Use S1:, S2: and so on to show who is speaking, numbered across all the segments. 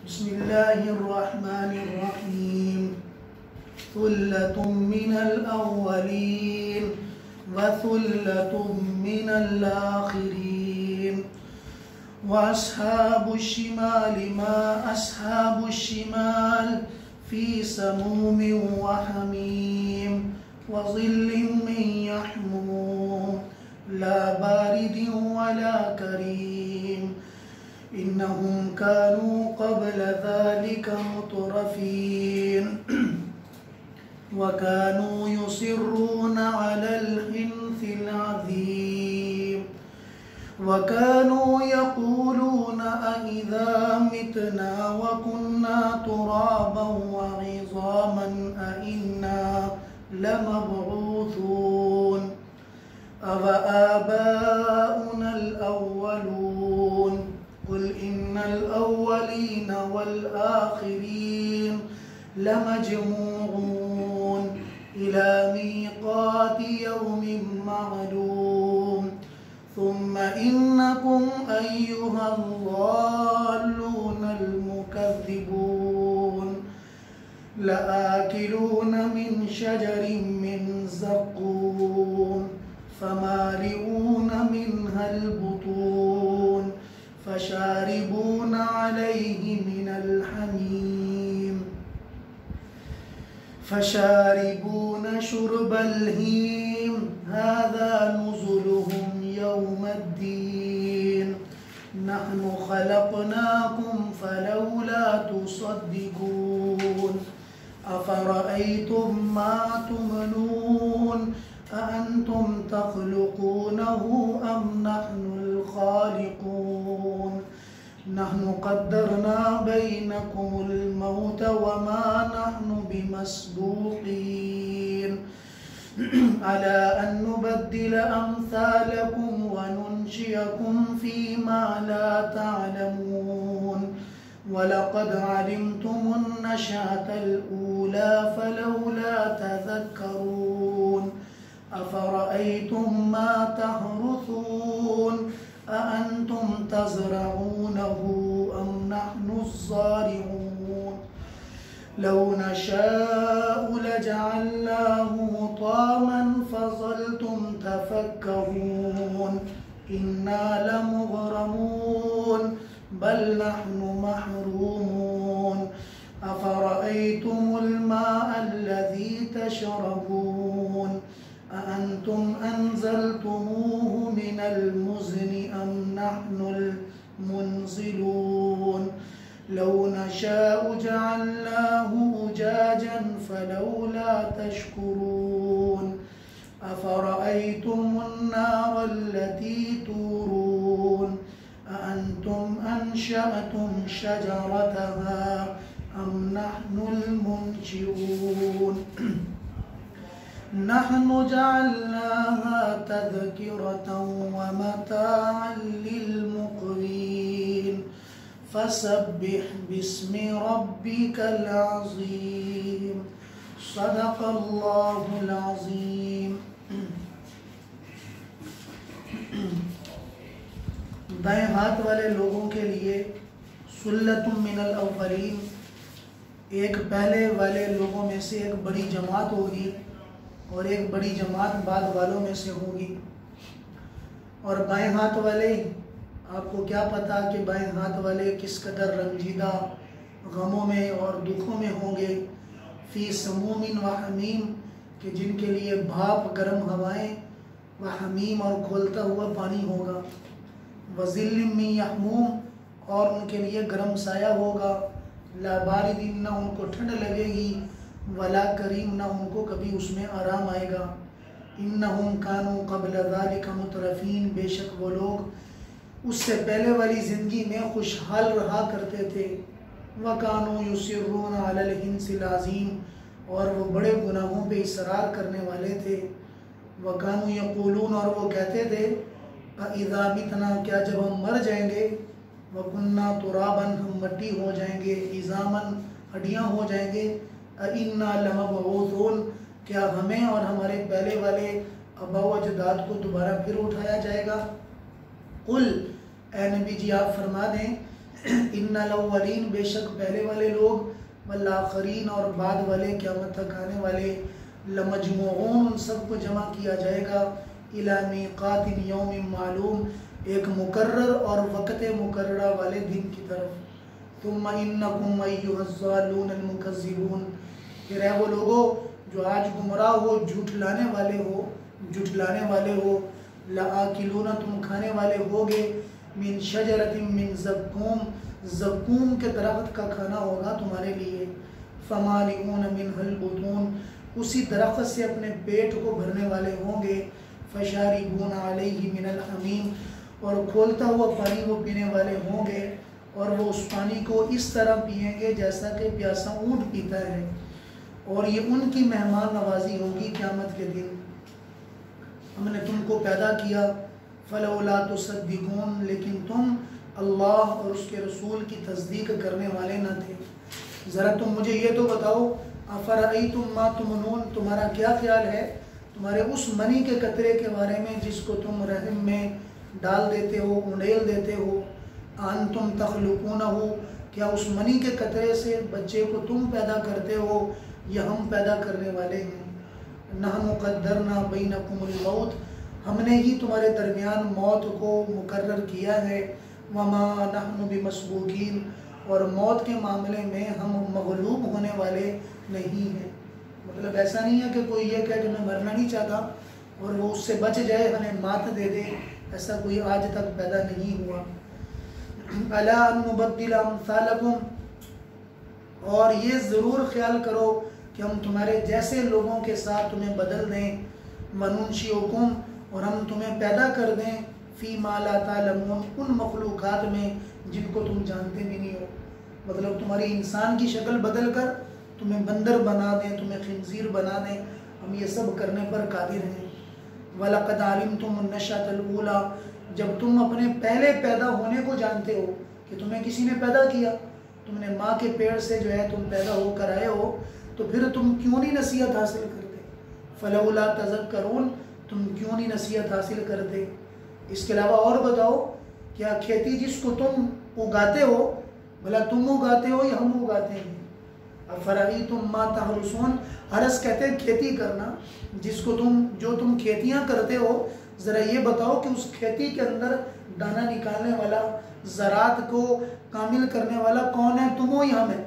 S1: बिस्मिल्लाहिर्रहमानिर्रहीम। सुल्लतुम मिनल अव्वलीन व सुल्लतुम मिनल आखिरीन। व अस्हाबुश शिमाल मा अस्हाबुश शिमाल फी समूमिन व हमीम व ज़िल्लिन मिन यहमूम ला बारिदिन वला करीम। इन्नहुम कानू क़ब्ल ज़ालिका मुतरफ़ीन व कानू युसिर्रूना अलल हिन्सिल अज़ीम व कानू यक़ूलूना अइज़ा मितना व कुन्ना तुराबन व इज़ामन अइन्ना लमबऊसून अव आबाउनल अव्वलून। कुल इन्नल अव्वलीन वल आखिरीन लमजमूऊन इला मीक़ाति यौमिन मअलूम। सुम्मा इन्नकुम अय्युहल ज़ाल्लूनल मुकज़्ज़िबून लआकिलून मिन शजरिन मिन ज़क़ूम फमालिऊन मिनहल बुतून फशारिबून अलैहि मिनल हमीम फशारिबून शुर्बल हीम हाज़ा नुज़ुलुहुम यौमद्दीन। नहनु खलक़नाकुम फलौला तुसद्दिक़ून। अफ़रअय्तुम मा तुमनून अअंतुम तख़्लुक़ूनहु अम नहनुल ख़ालिक़ून। नहनु क़द्दरना बैनकुमुल मौत वमा नहनु बिमस्बूक़ीन अला अन नुबद्दिल अम्सालकुम व नुनशिअकुम फ़ीमा ला तअलमून। वलक़द अलिमतुमुन नशअतल ऊला फलौला तज़क्करून। अफ़रअय्तुम मा तहरुसून अअंतुम तज़रऊनहु अम नहनुज़्ज़ारिऊन। लौ नशाअु लजअल्नाहु हुतामन फ़ज़ल्तुम तफ़क्करून। इन्ना लमुग़रमून बल नहनु महरूमून। अफ़रअय्तुमुल माअल्लज़ी तशरबून अअंतुम अंज़लतुमूहु मिनल मुज़्नि अम नहनुल मुनज़िलून। लौ नशाअु जअल्नाहु उजाजन फलौला तशकुरून। अफ़रअय्तुमुन नारल्लती तूरून अअंतुम अंशअतुम शजरतहा अम नहनुल मुनशिऊन। नहनु जअल्नाहा तज़किरतन व मताअन लिलमुक़वीन। फसब्बिह बिस्मि रब्बिकल अज़ीम। सदक़ल्लाहुल अज़ीम। दाएं हाथ वाले लोगों के लिए सुल्लतुम मिनल अव्वलीन, एक पहले वाले लोगों में से एक बड़ी जमात होगी और एक बड़ी जमात बाद वालों में से होगी। और बाएं हाथ वाले, आपको क्या पता कि बाएं हाथ वाले किस कदर रंजीदा गमों में और दुखों में होंगे। फ़ी समूमिन व हमीम, कि जिनके लिए भाप गर्म हवाएं, व हमीम और खोलता हुआ पानी होगा। व ज़िल्लिन मिन यहमूम, और उनके लिए गर्म साया होगा। ला बारिदिन, ना उनको ठंड लगेगी। वला करीम, ना उनको कभी उसमें आराम आएगा। इन्नहुम कानू क़ब्ल ज़ालिका मुतरफ़ीन, बेशक वो लोग उससे पहले वाली ज़िंदगी में खुशहाल रहा करते थे। व कानू युसिर्रून अलल हिन्सिल अज़ीम, और वो बड़े गुनाहों पे इसरार करने वाले थे। व कानू यक़ूलून, और वो कहते थे इज़ा मितना, क्या जब हम मर जाएंगे, व कुन्ना तुराबन, हम मट्टी हो जाएंगे, इज़ामन, हड्डियाँ हो जाएंगे, अइन्ना लमबऊसून, क्या हमें और हमारे पहले वाले आबा व अजदाद को दोबारा फिर उठाया जाएगा। कुल, ए नबी जी आप फरमा दें इन्नल अव्वलीन, बेशक पहले वाले लोग, वल आखरीन, और बाद वाले, क़यामत तक आने वाले, लमजमूऊन, उन सबको जमा किया जाएगा, इला मीक़ातिन यौमिन मालूम, एक मुकर्रर और वक़्त मुकर्ररा वाले दिन की तरफ। तुम्मा इन्नकुम अय्युहज़्ज़ालून अल-मुकज़्ज़िबून, फिर है वो लोगों जो आज गुमराह हो, झूठलाने वाले हो, लाआकिलून, तुम खाने वाले होगे, मिन शजरतिन मिन ज़क्कूम, ज़क्कूम के दरख्त का खाना होगा तुम्हारे लिए, फमालिऊन मिनहुल बुतून, उसी दरख्त से अपने पेट को भरने वाले होंगे, फशारिबून अलैहि मिनल हमीम, और खोलता हुआ पानी वो पीने वाले होंगे, और वो उस पानी को इस तरह पिएंगे जैसा कि प्यासा ऊँट पीता है, और ये उनकी मेहमान नवाजी होगी क़यामत के दिन। हमने तुमको पैदा किया, फलौला तुसद्दिकून, लेकिन तुम अल्लाह और उसके रसूल की तस्दीक करने वाले न थे। ज़रा तुम मुझे ये तो बताओ, अफ़रअयतुम मा तुमनून, तुम्हारा क्या ख्याल है तुम्हारे उस मनी के कतरे के बारे में जिसको तुम रहम में डाल देते हो, उंडेल देते हो, अंतुम तख्लुकूनहु, क्या उस मनी के कतरे से बच्चे को तुम पैदा करते हो या हम पैदा करने वाले हैं। नहनु क़द्दरना बैनकुमुल मौत, हमने ही तुम्हारे दरमियान मौत को मुकर्रर किया है, वमा नहनु बिमस्बूकीन, और मौत के मामले में हम मगलूब होने वाले नहीं हैं। मतलब ऐसा नहीं है कि कोई ये कहे कि मैं मरना नहीं चाहता और वो उससे बच जाए, हमें मात दे दे, ऐसा कोई आज तक पैदा नहीं हुआ। अला अन नुबद्दिल अम्सालकुम, और ये ज़रूर ख्याल करो कि हम तुम्हारे जैसे लोगों के साथ तुम्हें बदल दें, वनुनशिउकुम, और हम तुम्हें पैदा कर दें, फ़ी मा ला तालमून, उन मखलूक़ात में जिनको तुम जानते भी नहीं हो। मतलब तुम्हारी इंसान की शक्ल बदल कर तुम्हें बंदर बना दें, तुम्हें खिंजीर बना दें, हम ये सब करने पर कादिर हैं। वलक़द अलिमतुम नशअतल ऊला, जब तुम अपने पहले पैदा होने को जानते हो कि तुम्हें किसी ने पैदा किया, तुमने माँ के पेड़ से जो है तुम पैदा होकर आए हो, तो फिर तुम क्यों नहीं नसीहत हासिल करते। फलौला तज़क्करून, तुम क्यों नहीं नसीहत हासिल करते। इसके अलावा और बताओ, क्या खेती जिसको तुम उगाते हो, भला तुम उगाते हो या हम उगाते हैं। अफ़रअयतुम मा तहरुसून, हरस कहते हैं खेती करना, जिसको जो तुम खेतियाँ करते हो, ज़रा ये बताओ कि उस खेती के अंदर दाना निकालने वाला, ज़रात को कामिल करने वाला कौन है, तुम हो या हम है।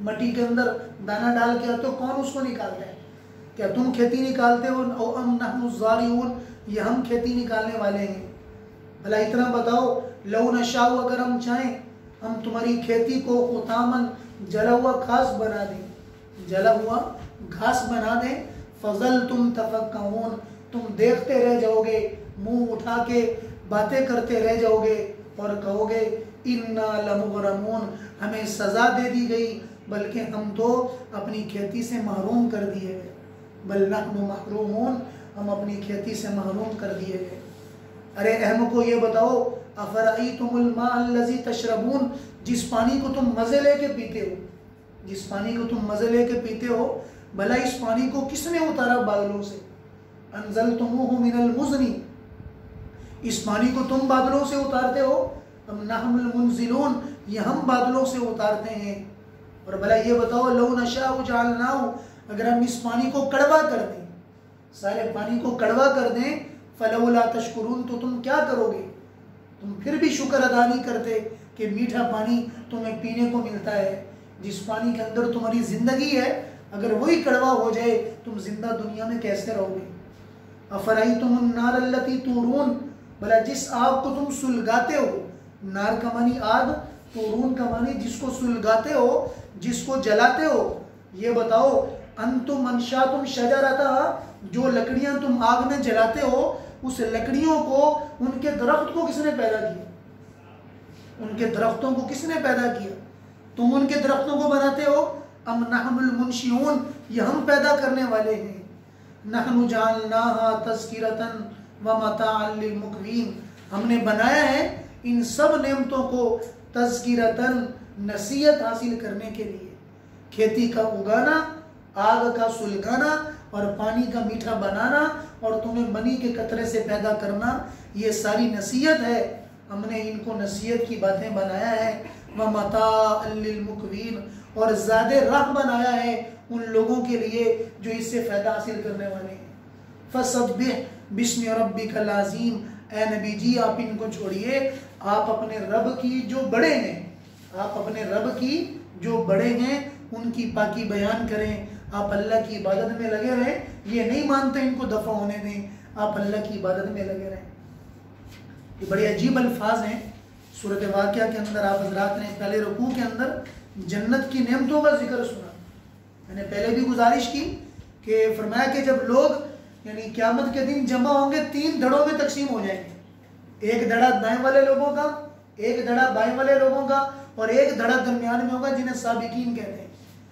S1: मट्टी के अंदर दाना डाल के तो कौन उसको निकालता है, क्या तुम खेती निकालते हो, और अम नहनु ज़ारिऊन, या हम खेती निकालने वाले हैं। भला इतना बताओ, लौ नशाउ, अगर हम चाहें हम तुम्हारी खेती को उतामन, जला हुआ घास बना दें, जला हुआ घास बना दें, फजल तुम तफक्कहून, तुम देखते रह जाओगे, मुंह उठा के बातें करते रह जाओगे और कहोगे इन्ना लमुग़रमून, हमें सज़ा दे दी गई, बल्कि हम तो अपनी खेती से महरूम कर दिए गए। बल नहनु महरूमून, हम अपनी खेती से महरूम कर दिए गए। अरे अहम को ये बताओ, अफ़रअयतुमुल मा अल्लज़ी तशरबून, जिस पानी को तुम मज़े लेके पीते हो, जिस पानी को तुम मज़े लेके पीते हो, भला इस पानी को किसने उतारा बादलों से। अनज़लतुमूहु मिनल मुज़नी, इस पानी को तुम बादलों से उतारते हो। अम नहनुल मुनज़िलून, ये हम बादलों से उतारते हैं। और भला ये बताओ, लौ नशाउ जअलनाहु, अगर हम इस पानी को कड़वा कर दें, सारे पानी को कड़वा कर दें, फलौला तशकुरून, तो तुम क्या करोगे, तुम फिर भी शुक्र अदा नहीं करते कि मीठा पानी तुम्हें पीने को मिलता है। जिस पानी के अंदर तुम्हारी ज़िंदगी है, अगर वही कड़वा हो जाए, तुम जिंदा दुनिया में कैसे रहोगे। अफ़रअयतुमुन नार अल्लती तूरून, भला जिस आग को तुम सुलगाते हो, नार का मानी आग, तूरून का मानी जिसको सुलगाते हो, जिसको जलाते हो, ये बताओ, अंतुम अंशातुम शजरतहा, जो लकड़ियां तुम आग में जलाते हो, उस लकड़ियों को, उनके दरख्त को किसने पैदा किया, उनके दरख्तों को किसने पैदा किया, तुम उनके दरख्तों को बनाते हो। अम नहनुल मुनशिऊन, ये हम पैदा करने वाले हैं। नहनु जअलनाहा तज़किरतन व मताअन लिलमुक़वीन, हमने बनाया है इन सब नेमतों को तज़किरतन, नसीहत हासिल करने के लिए। खेती का उगाना, आग का सुलगाना और पानी का मीठा बनाना और तुम्हें मनी के कतरे से पैदा करना, ये सारी नसीहत है हमने इनको नसीहत की बातें बनाया है, व मताअन लिलमुक़वीन, और ज़्यादा राह बनाया है उन लोगों के लिए जो इससे फ़ायदा हासिल करने वाले हैं। फसब्बिह बिस्मि रब्बिकल अज़ीम, ए नबी जी आप इनको छोड़िए, आप अपने रब की जो बड़े हैं, आप अपने रब की जो बड़े हैं उनकी पाकी बयान करें, आप अल्लाह की इबादत में लगे रहें। ये नहीं मानते इनको दफ़ा होने दें, आप अल्लाह की इबादत में लगे रहें। ये बड़े अजीब अल्फाज हैं। सूरत वाक़िया के अंदर आप हज़रात ने पहले रुकू के अंदर जन्नत की नेमतों का जिक्र सुना। मैंने पहले भी गुजारिश की कि फरमाया कि जब लोग यानी क़यामत के दिन जमा होंगे 3 धड़ों में तकसीम हो जाएंगे। एक धड़ा दाएं वाले लोगों का, एक धड़ा बाएं वाले लोगों का, और एक धड़ा दरमियान में होगा जिन्हें साबिकीन कहते हैं।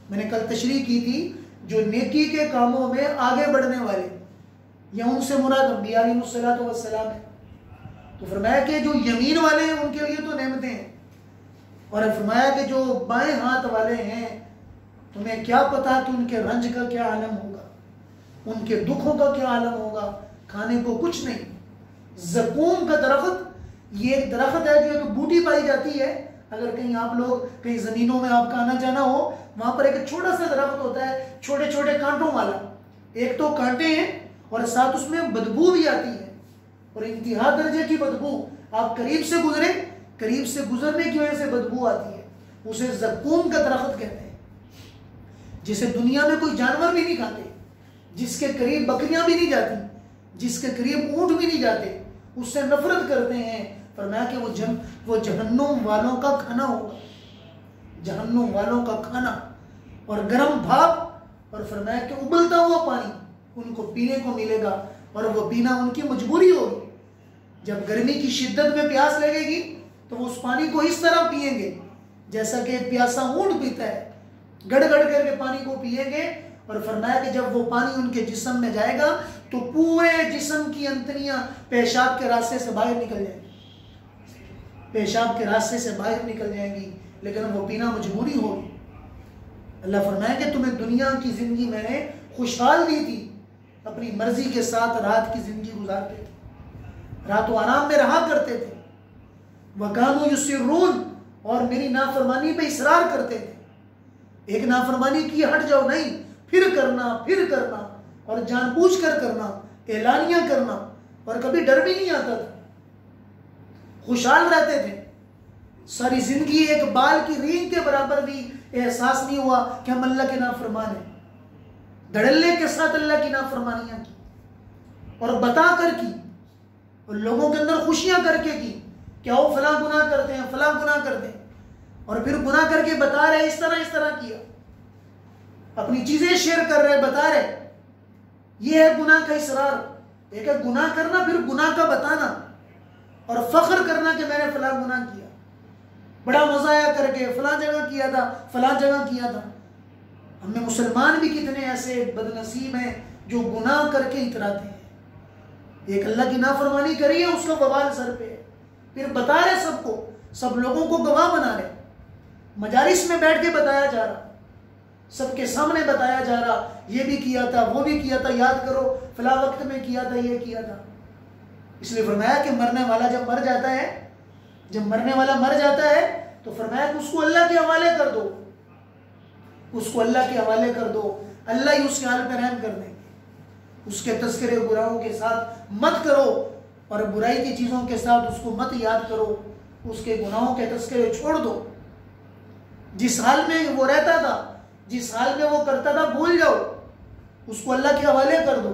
S1: मैंने कल तशरीह की थी, जो नेकी के कामों में आगे बढ़ने वाले, या उनसे मुराद अंबिया अलैहिस्सलातु वस्सलाम है। तो फरमाया कि जो यमीन वाले हैं उनके लिए तो नेमतें हैं, और फरमाया कि जो बाएं हाथ वाले हैं तुम्हें क्या पता कि उनके रंज का क्या आलम होगा, उनके दुखों का क्या आलम होगा, खाने को कुछ नहीं। ज़कूम का दरख्त, ये एक दरख्त है जो एक बूटी पाई जाती है। अगर कहीं आप लोग कहीं ज़मीनों में आपका आना जाना हो, वहाँ पर एक छोटा सा दरख्त होता है, छोटे छोटे कांटों वाला। एक तो कांटे हैं और साथ उसमें बदबू भी आती है, और इंतहा दर्जे की बदबू। आप करीब से गुजरे, करीब से गुजरने की वजह से बदबू आती है, उसे ज़कूम का दरख्त कहते हैं। जिसे दुनिया में कोई जानवर भी नहीं खाते, जिसके करीब बकरियां भी नहीं जाती, जिसके करीब ऊंट भी नहीं जाते, उससे नफरत करते हैं। फरमाया कि वो जहन्नुम वालों का खाना होगा, जहन्नुम वालों का खाना, और गर्म भाप, और फरमाया कि उबलता हुआ पानी उनको पीने को मिलेगा, और वो पीना उनकी मजबूरी होगी। जब गर्मी की शिद्दत में प्यास लगेगी तो वो उस पानी को इस तरह पिएंगे जैसा कि एक प्यासा ऊंट पीता है, गड़ गड़ करके पानी को पिएंगे। और फरमाया कि जब वो पानी उनके जिस्म में जाएगा तो पूरे जिस्म की अंतड़ियां पेशाब के रास्ते से बाहर निकल जाएंगी, पेशाब के रास्ते से बाहर निकल जाएंगी, लेकिन वो पीना मजबूरी होगी। अल्लाह फरमाया कि तुम्हें दुनिया की जिंदगी मैंने खुशहाल दी थी, अपनी मर्जी के साथ रात की जिंदगी गुजारते थे, रातों आराम में रहा करते थे। वकानू युसिर्रून, और मेरी नाफरमानी पे इसरार करते थे। एक नाफरमानी की हट जाओ नहीं, फिर करना, और जानबूझ कर करना, एलानिया करना, और कभी डर भी नहीं आता था। खुशहाल रहते थे, सारी जिंदगी एक बाल की रींग के बराबर भी एहसास नहीं हुआ कि हम अल्लाह के नाफरमान हैं। धड़ल्ले के साथ अल्लाह की नाफरमानियां की, और बता कर की, और लोगों के अंदर खुशियां करके की, क्या वो फला गुनाह करते हैं, फला गुनाह करते हैं, और फिर गुनाह करके बता रहे इस तरह किया, अपनी चीजें शेयर कर रहे, बता रहे। ये है गुनाह का इसरार। एक है गुनाह करना, फिर गुनाह का बताना, और फख्र करना कि मैंने फला गुनाह किया, बड़ा मजा आया करके, फला जगह किया था, फला जगह किया था। हमें मुसलमान भी कितने ऐसे बदनसीब हैं जो गुनाह करके इतराते हैं। एक अल्लाह की नाफरमानी करी है, उसका बवाल सर पे है, फिर बता रहे सबको, सब लोगों को गवाह बना रहे, मजालिस में बैठ के बताया जा रहा, सबके सामने बताया जा रहा, ये भी किया था, वो भी किया था, याद करो फला वक्त में किया था, ये किया था। इसलिए फरमाया कि मरने वाला जब मर जाता है, जब मरने वाला मर जाता है तो फरमाया कि उसको अल्लाह के हवाले कर दो, उसको अल्लाह के हवाले कर दो, अल्लाह ही उसके हाल पर रहम कर देंगे। उसके तस्करे बुराइयों के साथ मत करो, और बुराई की चीज़ों के साथ उसको मत याद करो, उसके गुनाहों के तस्करे छोड़ दो। जिस हाल में वो रहता था, जिस हाल में वो करता था, भूल जाओ, उसको अल्लाह के हवाले कर दो।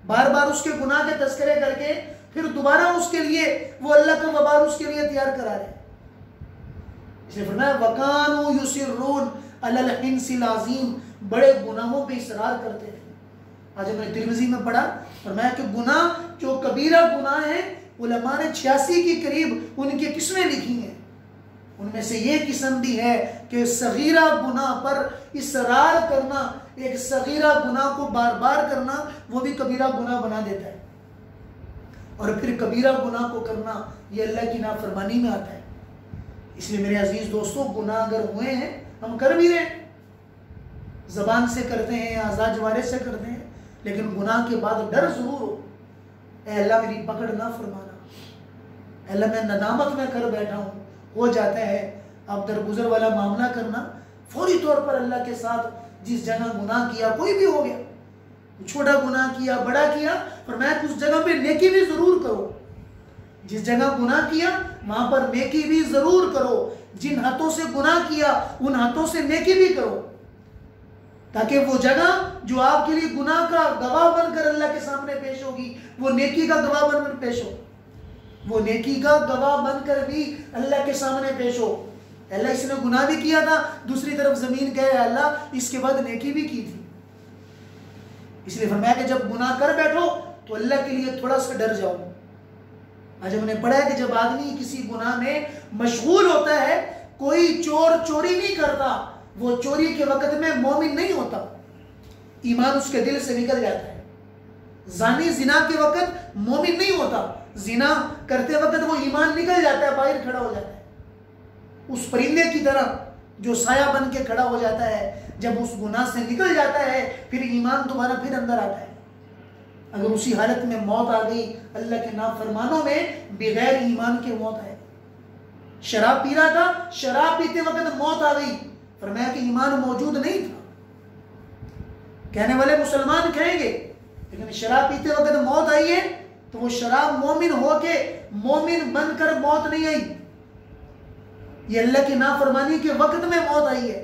S1: बार बार उसके गुनाह के तस्करे करके फिर दोबारा उसके लिए वो अल्लाह का वबार उसके लिए तैयार करा रहे। इसलिए फरमाया वकानू युसिर्रून अलल हिंसिल अज़ीम, बड़े गुनाहों पे इसरार करते थे। आज हमने तिरमिज़ी में पढ़ा, फरमाया कि गुनाह जो कबीरा गुनाह है, उलमा ने 86 के करीब उनकी किस्में लिखी हैं। उनमें से ये किस्म भी है कि सगीरा गुनाह पर इसरार करना, एक सगीरा गुनाह को बार बार करना, वो भी कबीरा गुनाह बना देता है। और फिर कबीरा गुनाह को करना, ये अल्लाह की नाफरमानी में आता है। इसलिए मेरे अजीज दोस्तों, गुनाह अगर हुए हैं, हम कर भी रहे, जबान से करते हैं, आज़ाद जवारे से करते हैं, लेकिन गुनाह के बाद डर जरूर हो, ऐ अल्लाह मेरी पकड़ ना फरमाना, अल्लाह मैं नदामत में कर बैठा हूँ, हो जाता है। अब दरगुजर वाला मामला करना, फौरी तौर पर अल्लाह के साथ जिस जगह गुनाह किया, कोई भी हो गया, छोटा गुनाह किया बड़ा किया, पर मैं उस जगह पे नेकी भी जरूर करो। जिस जगह गुनाह किया वहां पर नेकी भी जरूर करो। जिन हाथों से गुनाह किया उन हाथों से नेकी भी करो, ताकि वो जगह जो आपके लिए गुनाह का गवाह बनकर अल्लाह के सामने पेश होगी, वो नेकी का गवाह बनकर पेश हो, वो नेकी का गवाह बनकर भी अल्लाह के सामने पेश हो। अल्लाह इसने गुनाह भी किया था, दूसरी तरफ जमीन कहे अल्लाह इसके बाद नेकी भी की थी। इसलिए फरमाया कि जब गुनाह कर बैठो तो अल्लाह के लिए थोड़ा सा डर जाओ। आज हमने पढ़ा है कि जब आदमी किसी गुनाह में मशगूल होता है, कोई चोर चोरी नहीं करता, वो चोरी के वक्त में मोमिन नहीं होता, ईमान उसके दिल से निकल जाता है। जानी जिना के वक्त मोमिन नहीं होता, जिना करते वक्त वो ईमान निकल जाता है, बाहर खड़ा हो जाता है। उस परिंदे की तरह जो साया बन के खड़ा हो जाता है, जब उस गुनाह से निकल जाता है फिर ईमान दोबारा फिर अंदर आता है। अगर उसी हालत में मौत आ गई, अल्लाह के नाफरमानों में बगैर ईमान के मौत है। शराब पी रहा था, शराब पीते वक्त मौत आ गई, फरमाया कि ईमान मौजूद नहीं था। कहने वाले मुसलमान कहेंगे, लेकिन शराब पीते वक्त मौत आई है तो वो शराब मोमिन होके मोमिन बनकर मौत नहीं आई, ये अल्लाह की नाफरमानी के वक्त में मौत आई है।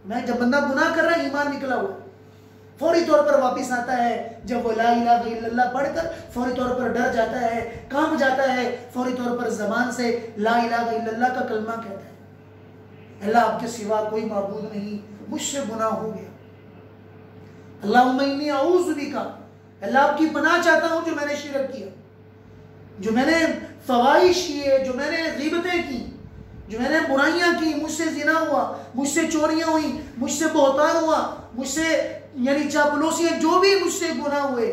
S1: मैं जब बंदा गुनाह कर रहा है, ईमान निकला हुआ, फौरी तौर पर वापस आता है। जब वो ला इलाहा इल्लल्लाह पढ़कर फौरी तौर पर डर जाता है, कांप जाता है, फौरी तौर पर जबान से ला इलाहा इल्लल्लाह का कलमा कहता है, अल्लाह आपके सिवा कोई माबूद नहीं, मुझसे गुनाह हो गया, अल्लाहुम्मा इन्नी अऊज़ु बिका, अल्लाह आपकी पनाह चाहता हूं जो मैंने शिरक किया, जो मैंने फवाहिश किए, जो मैंने ग़ीबतें की, जो मैंने बुराइयां की, मुझसे जिना हुआ, मुझसे चोरियां हुई, मुझसे बहतान हुआ, मुझसे यानी चापलूसियां, जो भी मुझसे गुनाह हुए,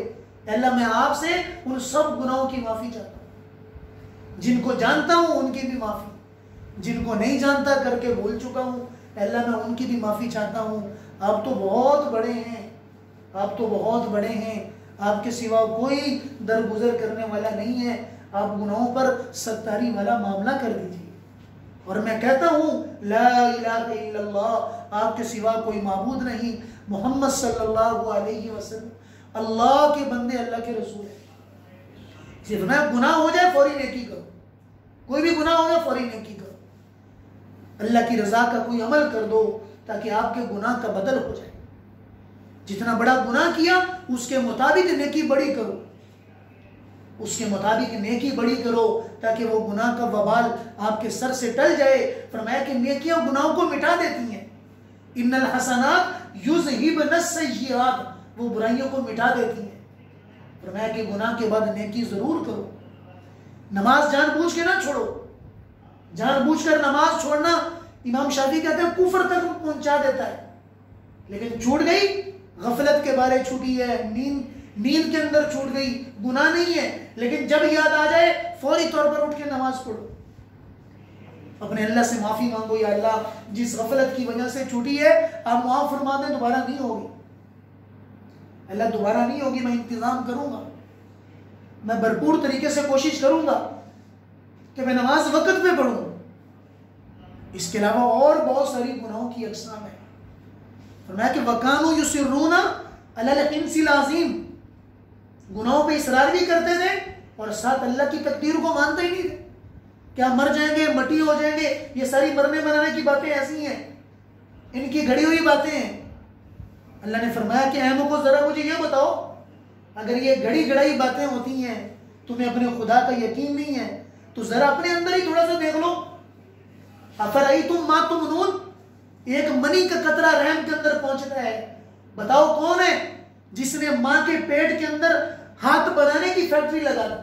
S1: अल्लाह मैं आपसे उन सब गुनाहों की माफी चाहता हूं। जिनको जानता हूं उनकी भी माफी, जिनको नहीं जानता करके भूल चुका हूं, अल्लाह मैं उनकी भी माफी चाहता हूं। आप तो बहुत बड़े हैं, आप तो बहुत बड़े हैं, आपके सिवा कोई दरगुजर करने वाला नहीं है, आप गुनाहों पर सत्तारी वाला मामला कर दीजिए। और मैं कहता हूँ ला इलाहा इल्लल्लाह, आपके सिवा कोई माबूद नहीं, मोहम्मद सल्लल्लाहु अलैहि वसल्लम अल्लाह के बंदे, अल्लाह के रसूल है। सिर्फ मैं गुनाह हो जाए फौरी नेकी करो, कोई भी गुनाह हो जाए फौरी नेकी करो, अल्लाह की रजा का कोई अमल कर दो ताकि आपके गुनाह का बदल हो जाए। जितना बड़ा गुनाह किया उसके मुताबिक नेकी बड़ी करो, उसके मुताबिक नेकी बड़ी करो ताकि वो गुनाह का वबाल आपके सर से टल जाए। फरमाया कि नेकियां गुनाहों को मिटा देती हैं, इन्नल हसनात युज़हिबन सय्यिआत, वो बुराइयों को मिटा देती हैं। फरमाया कि गुनाह के बाद नेकी जरूर करो, नमाज जानबूझ के ना छोड़ो, जानबूझकर नमाज छोड़ना इमाम शाफी कहते हैं कुफर तक पहुंचा देता है। लेकिन छूट गई, गफलत के बारे छूटी है, नींद के अंदर छूट गई, गुनाह नहीं है, लेकिन जब याद आ जाए फौरी तौर पर उठ के नमाज पढ़ो, अपने अल्लाह से माफी मांगो, या अल्लाह जिस गफलत की वजह से छूटी है आप माफ फरमा दें, दोबारा नहीं होगी, अल्लाह दोबारा नहीं होगी, मैं इंतजाम करूंगा, मैं भरपूर तरीके से कोशिश करूंगा कि मैं नमाज वक्त पे पढ़ूं। इसके अलावा और बहुत सारी गुनाहों की अक़साम है। फरमाया कि वकानु युसिर्रूना अलल हिंसिल अज़ीम, गुनाहों पे इसरार भी करते थे और साथ अल्लाह की तकदीर को मानते ही नहीं थे। क्या मर जाएंगे, मटी हो जाएंगे, ये सारी मरने बनाने की बातें ऐसी हैं, इनकी घड़ी हुई बातें हैं। अल्लाह ने फरमाया कि अहमों को जरा मुझे ये बताओ, अगर ये घड़ी घड़ाई बातें होती हैं, तुम्हें अपने खुदा का यकीन नहीं है, तो जरा अपने अंदर ही थोड़ा सा देख लो। अफरअयतुम मा तुमनून, एक मनी का कतरा रहम के अंदर पहुंचता है, बताओ कौन है जिसने मां के पेट के अंदर हाथ बनाने की फैक्ट्री लगा दी,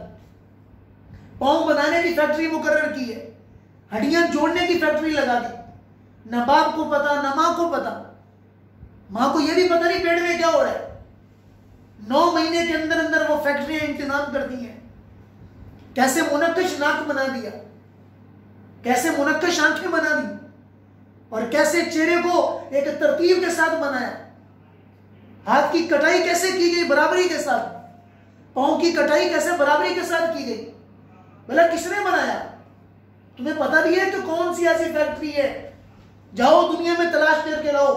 S1: पांव बनाने की फैक्ट्री मुकर्रर की है, हड्डियां जोड़ने की फैक्ट्री लगा दी, न बाप को पता न मां को पता, मां को यह भी पता नहीं पेट में क्या हो रहा है, 9 महीने के अंदर अंदर वो फैक्ट्रियां इंतजाम करती हैं, कैसे मुनक्कश नाक बना दिया, कैसे मुनक्कश आंखें बना दी, और कैसे चेहरे को एक तरतीब के साथ बनाया, हाथ की कटाई कैसे की गई बराबरी के साथ, पांव की कटाई कैसे बराबरी के साथ की गई, भला किसने बनाया? तुम्हें पता भी है कि कौन सी ऐसी फैक्ट्री है? जाओ दुनिया में तलाश करके लाओ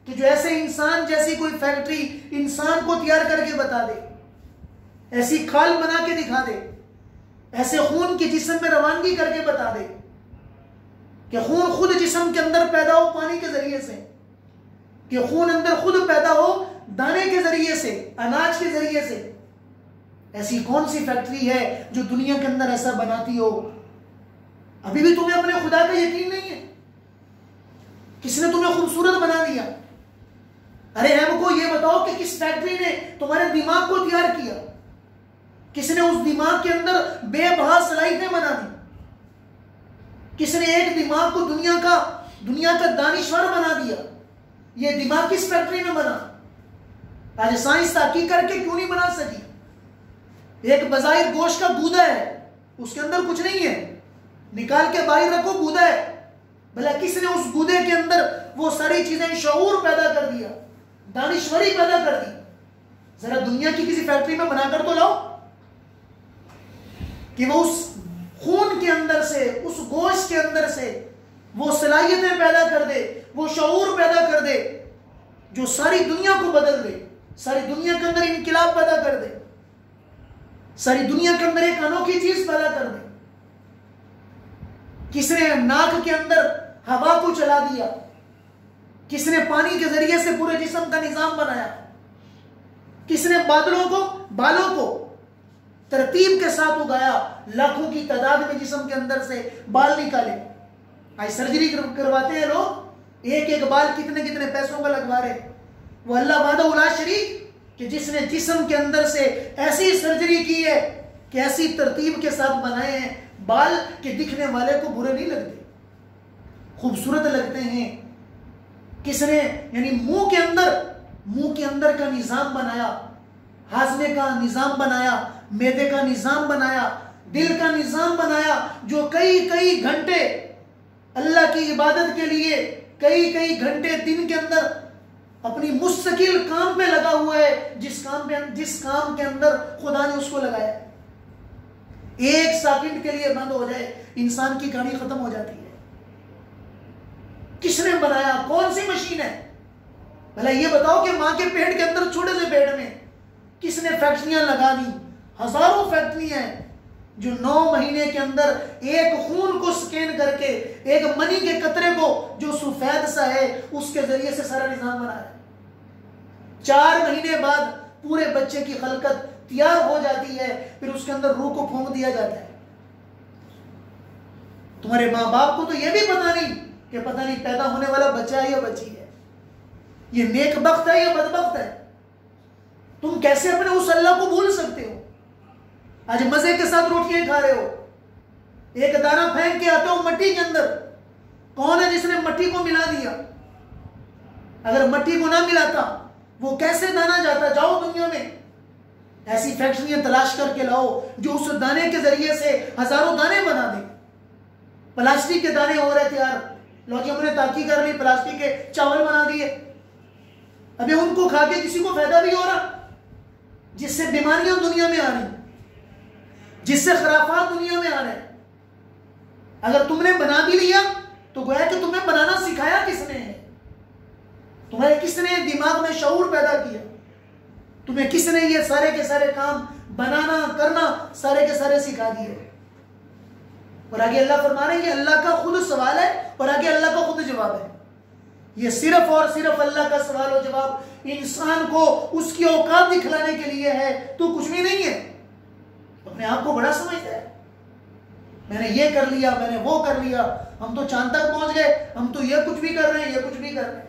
S1: कि जो ऐसे इंसान जैसी कोई फैक्ट्री इंसान को तैयार करके बता दे, ऐसी खाल बना के दिखा दे, ऐसे खून की जिस्म में रवानगी करके बता दे कि खून खुद जिस्म के अंदर पैदा हो पानी के जरिए से, कि खून अंदर खुद पैदा हो दाने के जरिए से, अनाज के जरिए से। ऐसी कौन सी फैक्ट्री है जो दुनिया के अंदर ऐसा बनाती हो? अभी भी तुम्हें अपने खुदा का यकीन नहीं है? किसने तुम्हें खूबसूरत बना दिया? अरे हमको ये बताओ कि किस फैक्ट्री ने तुम्हारे दिमाग को तैयार किया? किसने उस दिमाग के अंदर बेबहा सलाहियतें बना दी? किसने एक दिमाग को दुनिया का दानिश्वर बना दिया? ये दिमाग किस फैक्ट्री में बना? आज साइंस तहकीक करके क्यों नहीं बना सकी? एक बजाय गोश्त का गूदा है, उसके अंदर कुछ नहीं है, निकाल के बाहर रखो, गूदा है। भला किसने उस गूदे के अंदर वो सारी चीजें शऊर पैदा कर दिया, दानिश्वरी पैदा कर दी? जरा दुनिया की किसी फैक्ट्री में बनाकर तो लाओ कि वो उस खून के अंदर से, उस गोश्त के अंदर से वो सलाहियतें पैदा कर दे, वो शऊर पैदा कर दे जो सारी दुनिया को बदल दे, सारी दुनिया के अंदर इनकिलाब पैदा कर दे, सारी दुनिया के अंदर एक अनोखी चीज पैदा कर दे। किसने नाक के अंदर हवा को चला दिया? किसने पानी के जरिए से पूरे जिस्म का निजाम बनाया? किसने बालों को तरतीब के साथ उगाया? लाखों की तादाद में जिस्म के अंदर से बाल निकाले। आज सर्जरी करवाते हैं लोग, एक एक बाल कितने कितने पैसों का लगवा रहे। वो अल्लाह वादा शरीक कि जिसने जिस्म के अंदर से ऐसी सर्जरी की है कि ऐसी तरतीब के साथ बनाए हैं बाल के दिखने वाले को बुरे नहीं लगते, खूबसूरत लगते हैं। किसने यानी मुंह के अंदर का निजाम बनाया, हाजमे का निजाम बनाया, मैदे का निजाम बनाया, दिल का निजाम बनाया, जो कई घंटे अल्लाह की इबादत के लिए कई घंटे दिन के अंदर अपनी मुस्तकिल काम पे लगा हुआ है, जिस काम के अंदर खुदा ने उसको लगाया। एक सेकंड के लिए बंद हो जाए इंसान की कहानी खत्म हो जाती है। किसने बनाया? कौन सी मशीन है? भला ये बताओ कि मां के पेट के अंदर छोटे से पेट में किसने फैक्ट्रियां लगा दी? हजारों फैक्ट्रियां हैं जो 9 महीने के अंदर एक खून को स्कैन करके, एक मनी के कतरे को जो सफेद सा है उसके जरिए से सारा निजाम बना है। 4 महीने बाद पूरे बच्चे की खलकत तैयार हो जाती है, फिर उसके अंदर रूह को फूंक दिया जाता है। तुम्हारे माँ बाप को तो यह भी पता नहीं कि पता नहीं पैदा होने वाला बच्चा है या बच्ची है, ये नेक बख्त है या बदबख्त है। तुम कैसे अपने उस अल्लाह को भूल सकते हो? आज मजे के साथ रोटियां खा रहे हो, एक दाना फेंक के आते हो मट्टी के अंदर। कौन है जिसने मट्टी को मिला दिया? अगर मट्टी को ना मिलाता वो कैसे दाना जाता? जाओ दुनिया में ऐसी फैक्ट्रियां तलाश करके लाओ जो उस दाने के जरिए से हजारों दाने बना दे। प्लास्टिक के दाने हो रहे थे यार, लो जी हमने ताकी कर ली, प्लास्टिक के चावल बना दिए। अभी उनको खा के किसी को फायदा भी हो रहा, जिससे बीमारियां दुनिया में आ रही, जिससे खराफात दुनिया में आ रहे। अगर तुमने बना भी लिया तो गोया कि तुम्हें बनाना सिखाया किसने है? तुम्हारे किसने दिमाग में शऊर पैदा किया? तुम्हें किसने ये सारे के सारे काम बनाना करना सारे के सारे सिखा दिए? और आगे अल्लाह फरमा रहे हैं ये अल्लाह का खुद सवाल है और आगे अल्लाह का खुद जवाब है। ये सिर्फ और सिर्फ अल्लाह का सवाल और जवाब इंसान को उसकी औकात दिखलाने के लिए है, तो कुछ भी नहीं है। अपने आप को बड़ा समझता है, मैंने ये कर लिया, मैंने वो कर लिया, हम तो चांद तक पहुंच गए, हम तो ये कुछ भी कर रहे हैं, ये कुछ भी कर रहे हैं।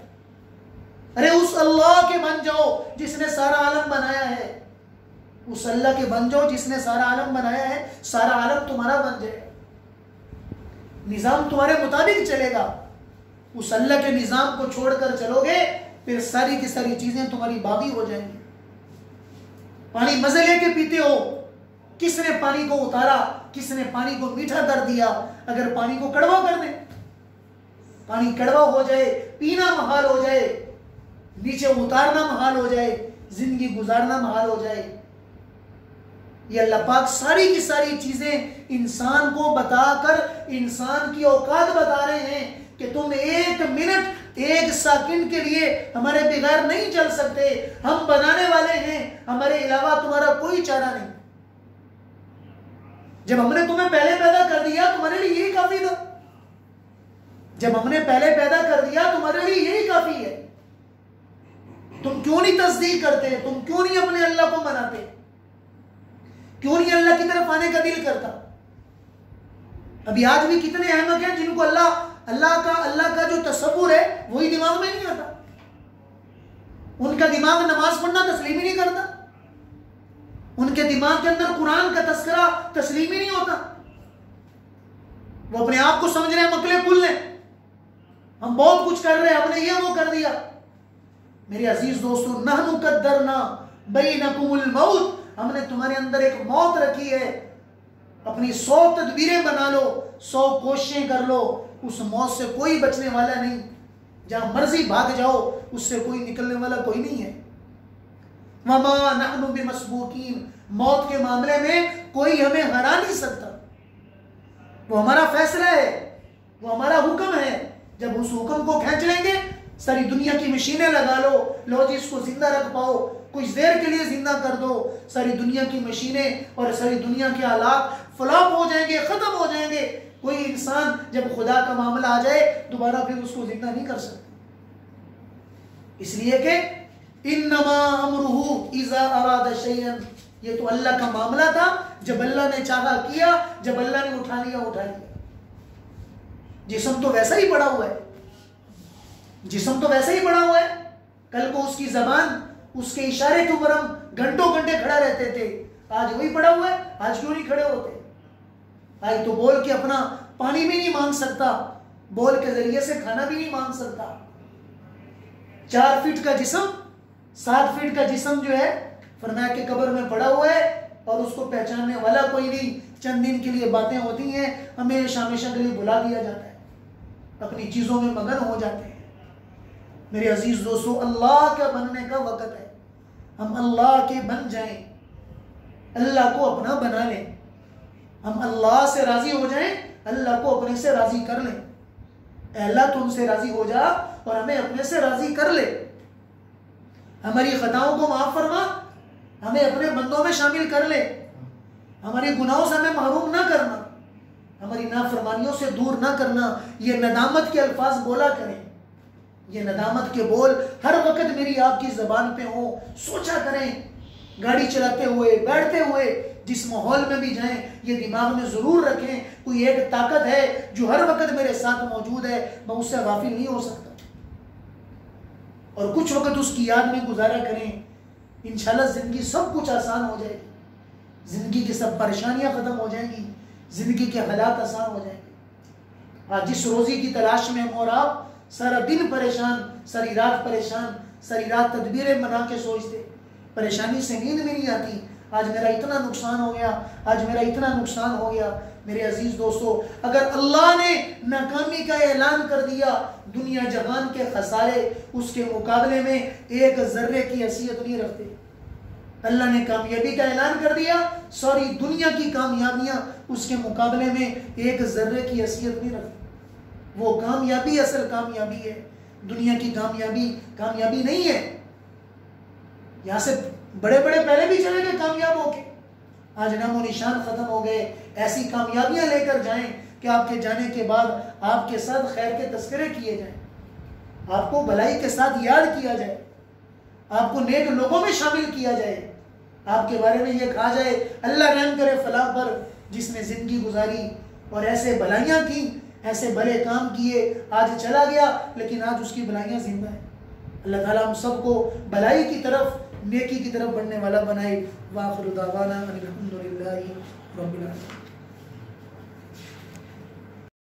S1: अरे उस अल्लाह के बन जाओ जिसने सारा आलम बनाया है, उस अल्लाह के बन जाओ जिसने सारा आलम बनाया है, सारा आलम तुम्हारा बन जाए, निजाम तुम्हारे मुताबिक चलेगा। उस अल्लाह के निजाम को छोड़कर चलोगे फिर सारी की सारी चीजें तुम्हारी बागी हो जाएंगी। पानी मजे लेके पीते हो, किसने पानी को उतारा, किसने पानी को मीठा कर दिया? अगर पानी को कड़वा कर दे, पानी कड़वा हो जाए, पीना महाल हो जाए, नीचे उतारना महाल हो जाए, जिंदगी गुजारना महाल हो जाए। ये अल्लाह पाक सारी की सारी चीजें इंसान को बताकर इंसान की औकात बता रहे हैं कि तुम 1 मिनट 1 सेकंड के लिए हमारे बगैर नहीं चल सकते, हम बनाने वाले हैं, हमारे अलावा तुम्हारा कोई चारा नहीं। जब हमने तुम्हें पहले पैदा कर दिया तुम्हारे लिए यही काफी था। जब हमने पहले पैदा कर दिया तुम्हारे लिए यही काफी है। तुम क्यों नहीं तस्दीक करते? तुम क्यों नहीं अपने अल्लाह को मनाते? क्यों नहीं अल्लाह की तरफ आने का दिल करता? अभी आज भी कितने अहमक हैं जिनको अल्लाह का जो तसव्वुर है वही दिमाग में नहीं आता। उनका दिमाग नमाज पढ़ना तस्लीम ही नहीं करता, उनके दिमाग के अंदर कुरान का तस्करा तस्लीम ही नहीं होता। वो अपने आप को समझ रहे हैं मकले कुल ने, हम बहुत कुछ कर रहे हैं, हमने ये वो कर दिया। मेरे अजीज दोस्तों, नहनु कद्दरना बैनकुमुल मौत, हमने तुम्हारे अंदर एक मौत रखी है, अपनी 100 तदबीरें बना लो, 100 कोशिशें कर लो, उस मौत से कोई बचने वाला नहीं। जहां मर्जी भाग जाओ उससे कोई निकलने वाला कोई नहीं है। वमा नहनु बिमस्बूकीन, मौत के मामले में कोई हमें हरा नहीं सकता। वो हमारा फैसला है, वो हमारा हुक्म है। जब उस हुक्म को खींच लेंगे, सारी दुनिया की मशीनें लगा लो जी इसको जिंदा रख पाओ, कुछ देर के लिए जिंदा कर दो, सारी दुनिया की मशीनें और सारी दुनिया के हालात फ्लॉप हो जाएंगे, खत्म हो जाएंगे। कोई इंसान जब खुदा का मामला आ जाए दोबारा फिर उसको जिंदा नहीं कर सकता। इसलिए कि इन्नमा अमरुहु इज़ा अरादा शैअन, ये तो अल्लाह का मामला था, जब अल्लाह ने चाहा किया, जब अल्लाह ने उठा लिया उठा लिया। जिस्म तो वैसा ही पड़ा हुआ है, जिस्म तो वैसा ही पड़ा हुआ है। कल को उसकी जबान, उसके इशारे के ऊपर हम घंटों घंटे खड़ा रहते थे, आज वही पड़ा हुआ है। आज क्यों नहीं खड़े होते? आज तो बोल के अपना पानी भी नहीं मांग सकता, बोल के जरिए से खाना भी नहीं मांग सकता। 4 फीट का जिस्म, 7 फीट का जिस्म जो है फरमाया के कब्र में पड़ा हुआ है और उसको पहचानने वाला कोई नहीं। चंद दिन के लिए बातें होती हैं, हमेशा हमेशा के लिए बुला दिया जाता है, अपनी चीजों में मगन हो जाते हैं। मेरे अजीज दोस्तों, अल्लाह के बनने का वक़्त है, हम अल्लाह के बन जाएं, अल्लाह को अपना बना लें, हम अल्लाह से राजी हो जाएं, अल्लाह को अपने से राजी कर लें। अल्लाह तुमसे राजी हो जा और हमें अपने से राजी कर ले। हमारी खताओं को माफ फरमा, हमें अपने बंदों में शामिल कर ले, हमारी गुनाहों से हमें महरूम ना करना, हमारी नाफरमानियों से दूर ना करना। ये नदामत के अल्फाज बोला करें, ये नदामत के बोल हर वक्त मेरी आपकी ज़बान पे हो। सोचा करें, गाड़ी चलाते हुए, बैठते हुए, जिस माहौल में भी जाएं, ये दिमाग में ज़रूर रखें, कोई एक ताकत है जो हर वक्त मेरे साथ मौजूद है, मैं उससे गाफिल नहीं हो सकता। और कुछ वक्त उसकी याद में गुजारा करें, इंशाल्लाह ज़िंदगी सब कुछ आसान हो जाएगी, ज़िंदगी की सब परेशानियां ख़त्म हो जाएंगी, ज़िंदगी के हालात आसान हो जाएंगे। आज जिस रोज़ी की तलाश में हम और आप सारा दिन परेशान, सारी रात परेशान, सारी रात तदबीरें बना के सोचते, परेशानी से नींद भी नहीं आती, आज मेरा इतना नुकसान हो गया, आज मेरा इतना नुकसान हो गया। मेरे अजीज दोस्तों, अगर अल्लाह ने नाकामी का ऐलान कर दिया, दुनिया जहान के खसारे उसके मुकाबले में एक जर्रे की हैसियत नहीं रखते। अल्लाह ने कामयाबी का ऐलान कर दिया, सारी दुनिया की कामयाबियां उसके मुकाबले में एक जर्रे की हैसियत नहीं रखती। वो कामयाबी असल कामयाबी है, दुनिया की कामयाबी कामयाबी नहीं है। यहां से बड़े बड़े पहले भी चले गए कामयाब होके, आज नामो निशान खत्म हो गए। ऐसी कामयाबियां लेकर जाएं कि आपके जाने के बाद आपके साथ खैर के तस्करे किए जाएं, आपको भलाई के साथ याद किया जाए, आपको नेक लोगों में शामिल किया जाए, आपके बारे में ये कहा जाए अल्लाह रहम करे फलां पर, जिसने जिंदगी गुजारी और ऐसे भलाइयां की, ऐसे भले काम किए, आज चला गया लेकिन आज उसकी भलाइयां जिंदा है। अल्लाह ताला हम सबको भलाई की तरफ, नेकी की तरफ बढ़ने वाला बनाए। वाखिरु दावाना अनिल हम्दुलिल्लाहि रब्बिल आलमीन।